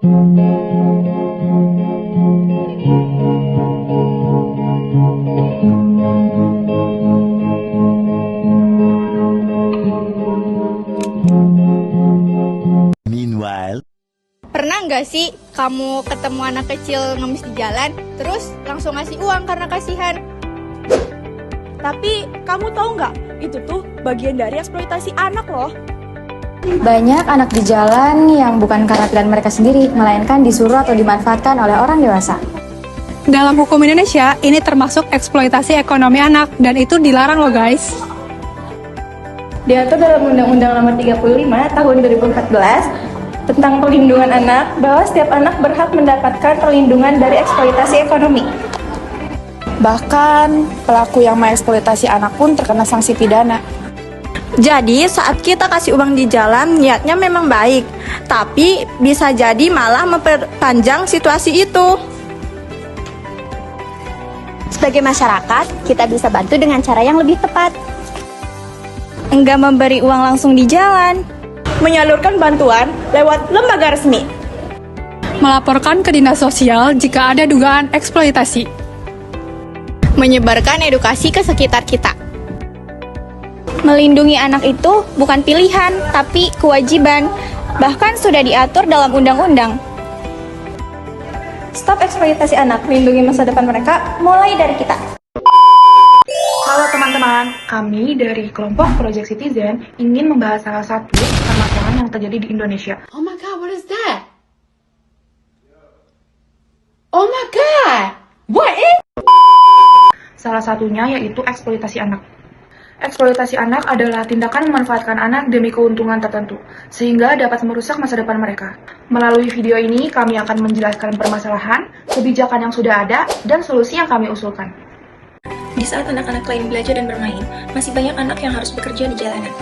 Meanwhile, Pernah nggak sih kamu ketemu anak kecil ngemis di jalan, terus langsung ngasih uang karena kasihan? Tapi kamu tahu nggak, itu tuh bagian dari eksploitasi anak loh. Banyak anak di jalan yang bukan karena pilihan mereka sendiri, melainkan disuruh atau dimanfaatkan oleh orang dewasa. Dalam hukum Indonesia, ini termasuk eksploitasi ekonomi anak, dan itu dilarang loh guys. Diatur dalam Undang-Undang Nomor 35 Tahun 2014 tentang Perlindungan Anak bahwa setiap anak berhak mendapatkan perlindungan dari eksploitasi ekonomi. Bahkan pelaku yang mengeksploitasi anak pun terkena sanksi pidana. Jadi saat kita kasih uang di jalan niatnya memang baik, tapi bisa jadi malah memperpanjang situasi itu. Sebagai masyarakat, kita bisa bantu dengan cara yang lebih tepat. Enggak memberi uang langsung di jalan. Menyalurkan bantuan lewat lembaga resmi. Melaporkan ke dinas sosial jika ada dugaan eksploitasi. Menyebarkan edukasi ke sekitar kita. Melindungi anak itu bukan pilihan, tapi kewajiban. Bahkan sudah diatur dalam undang-undang. Stop eksploitasi anak, lindungi masa depan mereka mulai dari kita. Halo teman-teman, kami dari kelompok Project Citizen ingin membahas salah satu permasalahan yang terjadi di Indonesia. Oh my god, what is that? Oh my god, what is? Salah satunya yaitu eksploitasi anak. Eksploitasi anak adalah tindakan memanfaatkan anak demi keuntungan tertentu, sehingga dapat merusak masa depan mereka. Melalui video ini, kami akan menjelaskan permasalahan, kebijakan yang sudah ada, dan solusi yang kami usulkan. Di saat anak-anak lain belajar dan bermain, masih banyak anak yang harus bekerja di jalanan.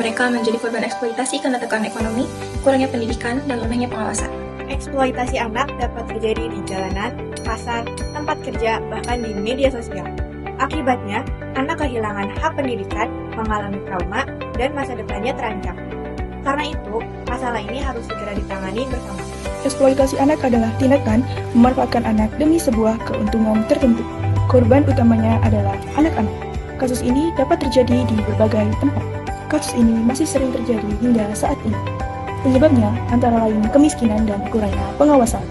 Mereka menjadi korban eksploitasi karena tekanan ekonomi, kurangnya pendidikan, dan lemahnya pengawasan. Eksploitasi anak dapat terjadi di jalanan, pasar, tempat kerja, bahkan di media sosial. Akibatnya, anak kehilangan hak pendidikan, mengalami trauma, dan masa depannya terancam. Karena itu, masalah ini harus segera ditangani bersama. Eksploitasi anak adalah tindakan memanfaatkan anak demi sebuah keuntungan tertentu. Korban utamanya adalah anak-anak. Kasus ini dapat terjadi di berbagai tempat. Kasus ini masih sering terjadi hingga saat ini. Penyebabnya antara lain kemiskinan dan kurangnya pengawasan.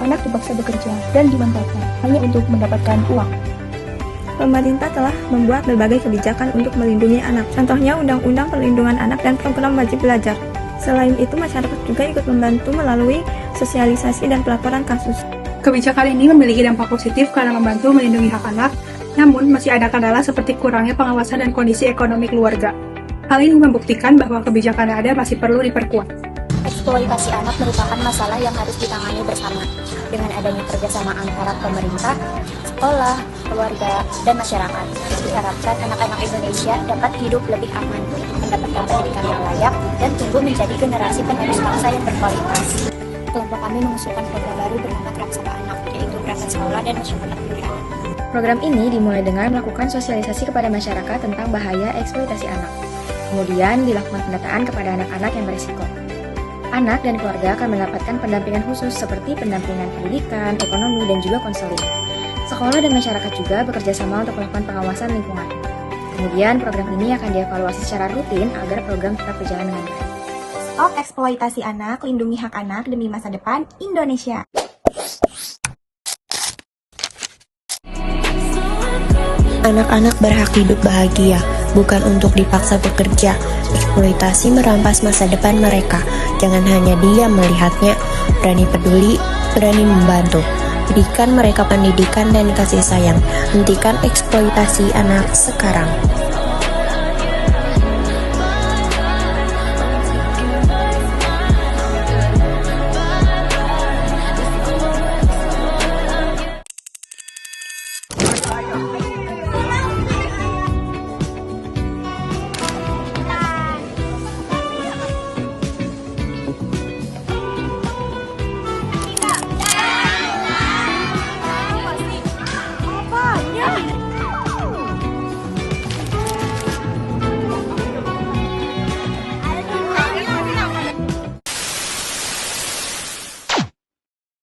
Anak terpaksa bekerja dan dimanfaatkan hanya untuk mendapatkan uang. Pemerintah telah membuat berbagai kebijakan untuk melindungi anak. Contohnya Undang-Undang Perlindungan Anak dan Program Wajib Belajar. Selain itu, masyarakat juga ikut membantu melalui sosialisasi dan pelaporan kasus. Kebijakan ini memiliki dampak positif karena membantu melindungi hak anak, namun masih ada kendala seperti kurangnya pengawasan dan kondisi ekonomi keluarga. Hal ini membuktikan bahwa kebijakan yang ada masih perlu diperkuat. Eksploitasi anak merupakan masalah yang harus ditangani bersama. Dengan adanya kerjasama antara pemerintah, sekolah, keluarga, dan masyarakat, diharapkan anak-anak Indonesia dapat hidup lebih aman, mendapatkan pendidikan yang layak, dan tumbuh menjadi generasi penerus bangsa yang berkualitas. Kelompok kami mengusulkan program baru bernama Praksana Anak, yaitu perangkat sekolah dan masyarakat pilihan. Program ini dimulai dengan melakukan sosialisasi kepada masyarakat tentang bahaya eksploitasi anak. Kemudian dilakukan pendataan kepada anak-anak yang berisiko. Anak dan keluarga akan mendapatkan pendampingan khusus seperti pendampingan pendidikan, ekonomi, dan juga konseling. Sekolah dan masyarakat juga bekerja sama untuk melakukan pengawasan lingkungan. Kemudian program ini akan dievaluasi secara rutin agar program tetap berjalan dengan baik. Stop eksploitasi anak, lindungi hak anak demi masa depan Indonesia. Anak-anak berhak hidup bahagia, bukan untuk dipaksa bekerja. Eksploitasi merampas masa depan mereka. Jangan hanya diam melihatnya, berani peduli, berani membantu. Berikan mereka pendidikan dan kasih sayang. Hentikan eksploitasi anak sekarang.